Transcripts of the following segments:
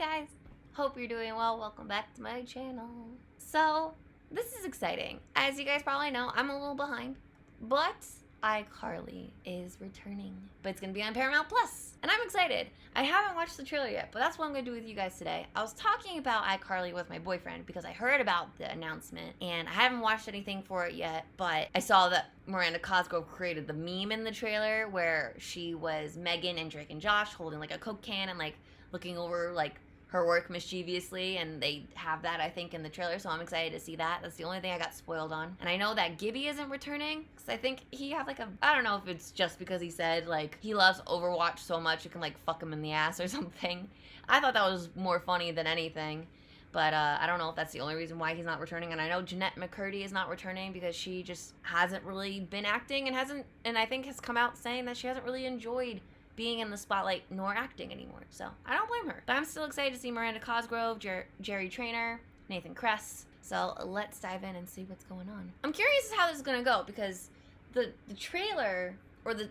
guys, hope you're doing well. Welcome back to my channel. So, this is exciting. As you guys probably know, I'm a little behind, but iCarly is returning. But it's gonna be on Paramount Plus, and I'm excited. I haven't watched the trailer yet, but that's what I'm gonna do with you guys today. I was talking about iCarly with my boyfriend because I heard about the announcement, and I haven't watched anything for it yet, but I saw that Miranda Cosgrove created the meme in the trailer where she was Megan and Drake and Josh holding like a Coke can and like looking over like her work mischievously, and they have that I think in the trailer, so I'm excited to see that. That's the only thing I got spoiled on. And I know that Gibby isn't returning because I think he had like I don't know if it's just because he said like he loves Overwatch so much it can like fuck him in the ass or something. I thought that was more funny than anything. But I don't know if that's the only reason why he's not returning. And I know Jeanette McCurdy is not returning because she just hasn't really been acting and I think has come out saying that she hasn't really enjoyed being in the spotlight nor acting anymore. So I don't blame her. But I'm still excited to see Miranda Cosgrove, Jerry Trainer, Nathan Kress. So let's dive in and see what's going on. I'm curious how this is going to go because the trailer or the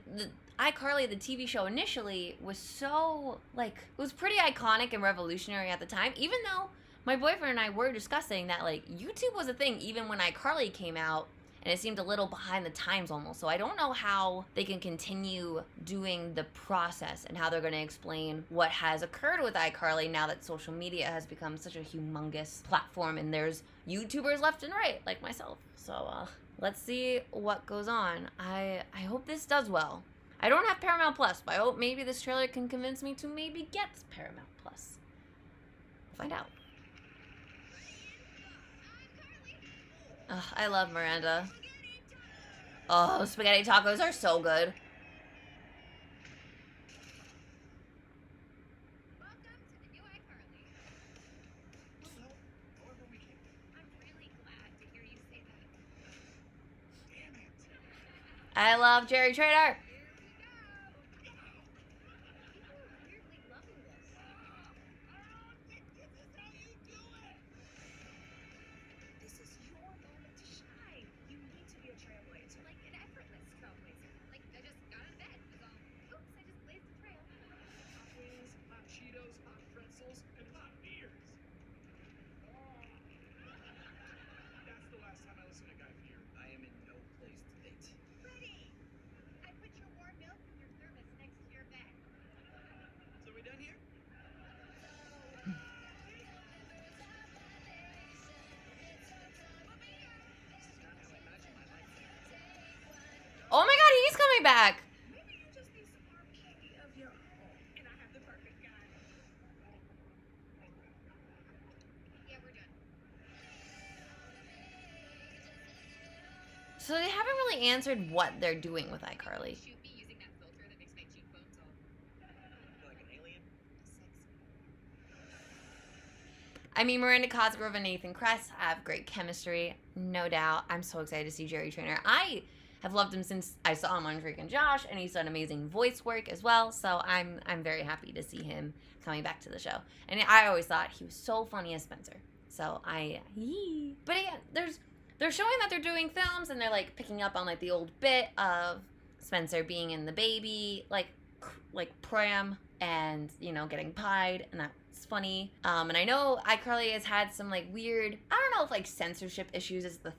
iCarly, the TV show initially was so like, it was pretty iconic and revolutionary at the time, even though my boyfriend and I were discussing that like YouTube was a thing even when iCarly came out, and it seemed a little behind the times almost. So I don't know how they can continue doing the process and how they're going to explain what has occurred with iCarly now that social media has become such a humongous platform and there's YouTubers left and right like myself. So let's see what goes on. I hope this does well. I don't have Paramount Plus, but I hope maybe this trailer can convince me to maybe get Paramount Plus. We'll find out. I love Miranda. Oh, spaghetti tacos are so good. I love Jerry Trainer. Oh my god, he's coming back! Maybe you just need some more candy of your own, and I have the perfect guy. Yeah, we're done. So they haven't really answered what they're doing with iCarly. Shoot me using that filter that makes my cheekbones all like an alien. I mean, Miranda Cosgrove and Nathan Kress have great chemistry, no doubt. I'm so excited to see Jerry Trainer. I have loved him since I saw him on Drake and Josh, and he's done amazing voice work as well, so I'm very happy to see him coming back to the show. And I always thought he was so funny as Spencer. So but yeah, they're showing that they're doing films, and they're like picking up on like the old bit of Spencer being in the baby like pram and, you know, getting pied, and that's funny. And I know iCarly has had some like weird, I don't know if like censorship issues is the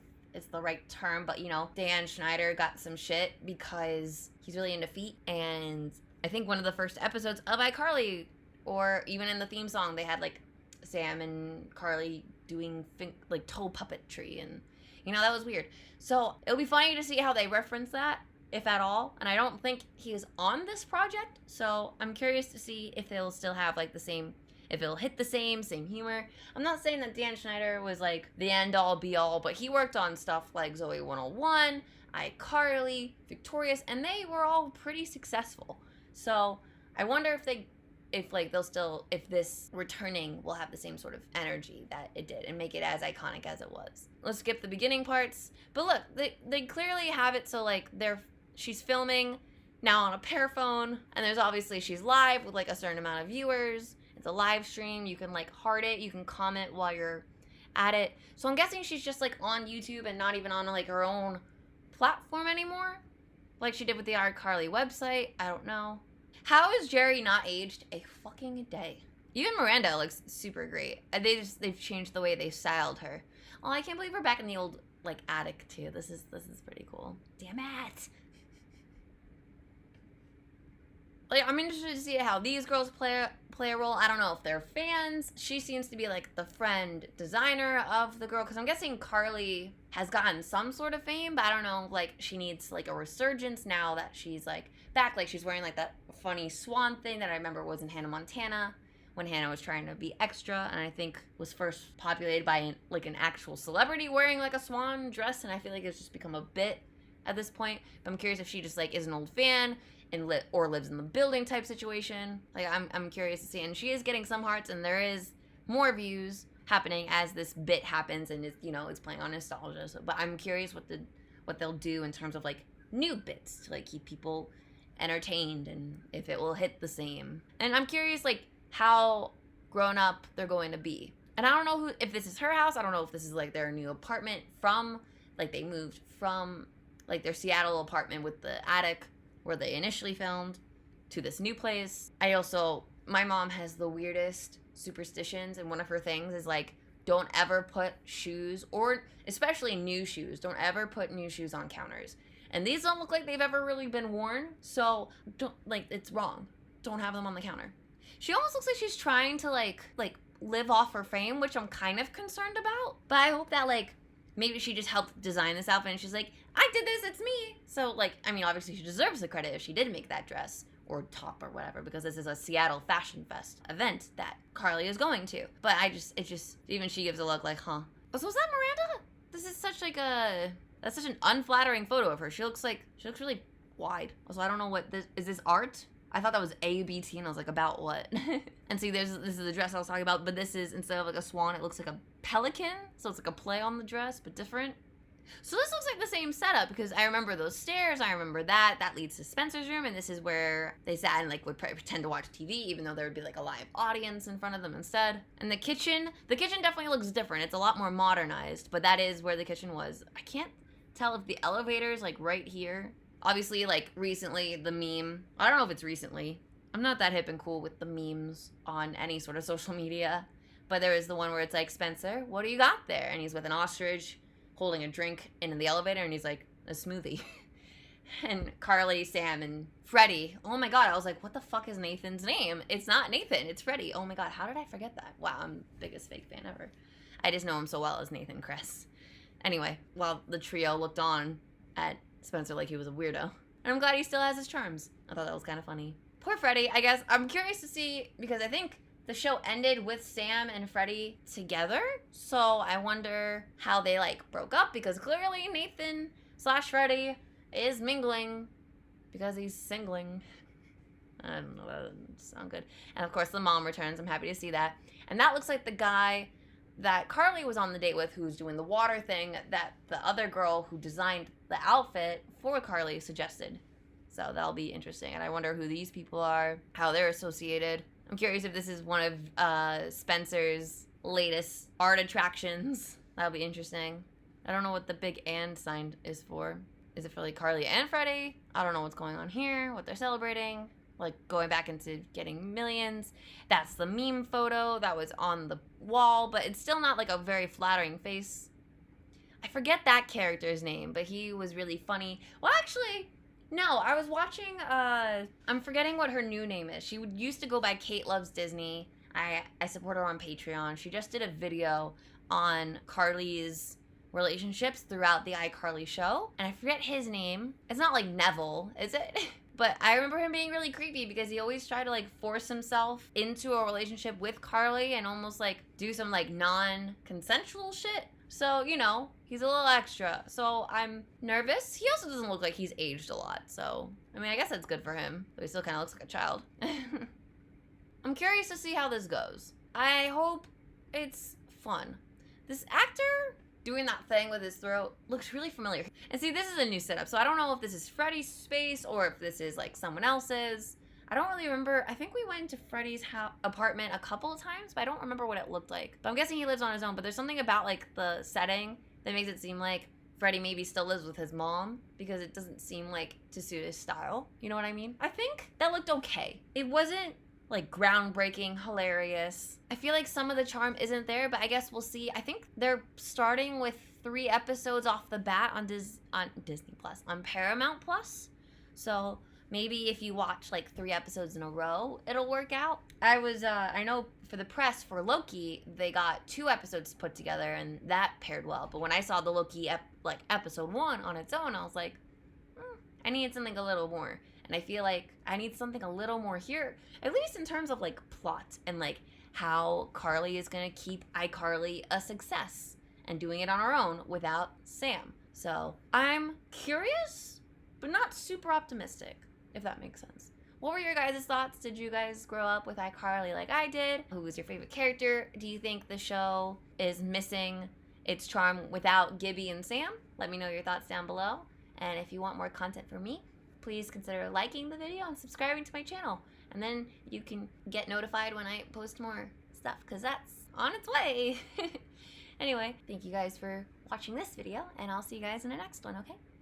right term, but you know, Dan Schneider got some shit because he's really into feet, and I think one of the first episodes of iCarly, or even in the theme song, they had like Sam and Carly doing like toe puppetry, and you know, that was weird. So it'll be funny to see how they reference that, if at all, and I don't think he is on this project, so I'm curious to see if they'll still have like the same, if it'll hit the same humor. I'm not saying that Dan Schneider was like the end all be all, but he worked on stuff like Zoe 101, iCarly, Victorious, and they were all pretty successful. So I wonder if this returning will have the same sort of energy that it did and make it as iconic as it was. Let's skip the beginning parts. But look, they clearly have it so like she's filming now on a Paraphone, and there's obviously she's live with like a certain amount of viewers. It's a live stream. You can like heart it. You can comment while you're at it. So I'm guessing she's just like on YouTube and not even on like her own platform anymore, like she did with the iCarly website. I don't know. How is Jerry not aged a fucking day? Even Miranda looks super great. They've changed the way they styled her. Oh, I can't believe we're back in the old like attic too. This is pretty cool. Damn it. Like, I'm interested to see how these girls play a role. I don't know if they're fans. She seems to be like the friend designer of the girl, because I'm guessing Carly has gotten some sort of fame, but I don't know, like she needs like a resurgence now that she's like back. Like she's wearing like that funny swan thing that I remember was in Hannah Montana when Hannah was trying to be extra, and I think was first populated by like an actual celebrity wearing like a swan dress, and I feel like it's just become a bit at this point. But I'm curious if she just like is an old fan and or lives in the building type situation. Like I'm curious to see, and she is getting some hearts, and there is more views happening as this bit happens, and it's, you know, it's playing on nostalgia. So, but I'm curious what they'll do in terms of like new bits to like keep people entertained, and if it will hit the same. And I'm curious like how grown up they're going to be. And I don't know if this is her house. I don't know if this is like their new apartment from like they moved from like their Seattle apartment with the attic where they initially filmed to this new place. My mom has the weirdest superstitions, and one of her things is like, don't ever put shoes, or especially new shoes, don't ever put new shoes on counters. And these don't look like they've ever really been worn, so don't, like, it's wrong. Don't have them on the counter. She almost looks like she's trying to like live off her fame, which I'm kind of concerned about. But I hope that like maybe she just helped design this outfit and she's like, I did this, it's me. So like, I mean, obviously she deserves the credit if she did make that dress or top or whatever, because this is a Seattle Fashion Fest event that Carly is going to. But even she gives a look like, huh. So is that Miranda? This is such like that's such an unflattering photo of her. She looks really wide. Also, I don't know what is this art? I thought that was ABT, and I was like, about what? And see, this is the dress I was talking about, but this is, instead of like a swan, it looks like a pelican. So it's like a play on the dress, but different. So this looks like the same setup, because I remember those stairs. I remember that leads to Spencer's room, and this is where they sat and like would pretend to watch TV, even though there would be like a live audience in front of them instead. And the kitchen definitely looks different. It's a lot more modernized, but that is where the kitchen was. I can't tell if the elevator is like right here. Obviously, like, recently, the meme, I don't know if it's recently. I'm not that hip and cool with the memes on any sort of social media. But there is the one where it's like, Spencer, what do you got there? And he's with an ostrich holding a drink in the elevator, and he's like, a smoothie. And Carly, Sam, and Freddie. Oh my god, I was like, what the fuck is Nathan's name? It's not Nathan, it's Freddie. Oh my god, how did I forget that? Wow, I'm the biggest fake fan ever. I just know him so well as Nathan Kress. Anyway, while the trio looked on at Spencer like he was a weirdo. And I'm glad he still has his charms. I thought that was kind of funny. Poor Freddie, I guess. I'm curious to see, because I think the show ended with Sam and Freddie together. So I wonder how they like broke up, because clearly Nathan/Freddie is mingling because he's singling. I don't know, that doesn't sound good. And of course the mom returns. I'm happy to see that. And that looks like the guy that Carly was on the date with, who's doing the water thing that the other girl who designed the outfit for Carly suggested. So that'll be interesting. And I wonder who these people are, how they're associated. I'm curious if this is one of Spencer's latest art attractions. That'll be interesting. I don't know what the big and sign is for. Is it for like Carly and Freddie? I don't know what's going on here, what they're celebrating. Like going back into getting millions. That's the meme photo that was on the wall, but it's still not like a very flattering face. I forget that character's name, but he was really funny. Well, actually, no, I was watching, I'm forgetting what her new name is. She used to go by Kate Loves Disney. I support her on Patreon. She just did a video on Carly's relationships throughout the iCarly show, and I forget his name. It's not like Neville, is it? But I remember him being really creepy because he always tried to like force himself into a relationship with Carly and almost like do some like non-consensual shit. So, you know, he's a little extra. So I'm nervous. He also doesn't look like he's aged a lot. So, I mean, I guess that's good for him. But he still kind of looks like a child. I'm curious to see how this goes. I hope it's fun. This actor doing that thing with his throat looks really familiar. And see, this is a new setup, so I don't know if this is Freddie's space or if this is like someone else's. I don't really remember. I think we went to Freddie's apartment a couple of times, but I don't remember what it looked like. But I'm guessing he lives on his own, but there's something about like the setting that makes it seem like Freddie maybe still lives with his mom, because it doesn't seem like to suit his style. You know what I mean? I think that looked okay. It wasn't like groundbreaking, hilarious. I feel like some of the charm isn't there, but I guess we'll see. I think they're starting with 3 episodes off the bat on Disney Plus, on Paramount Plus. So maybe if you watch like 3 episodes in a row, it'll work out. I know for the press for Loki, they got 2 episodes put together and that paired well. But when I saw the Loki episode 1 on its own, I was like, I need something a little more. And I feel like I need something a little more here, at least in terms of like plot and like how Carly is gonna keep iCarly a success and doing it on her own without Sam. So I'm curious, but not super optimistic, if that makes sense. What were your guys' thoughts? Did you guys grow up with iCarly like I did? Who was your favorite character? Do you think the show is missing its charm without Gibby and Sam? Let me know your thoughts down below. And if you want more content from me, please consider liking the video and subscribing to my channel. And then you can get notified when I post more stuff, because that's on its way. Anyway, thank you guys for watching this video, and I'll see you guys in the next one, okay?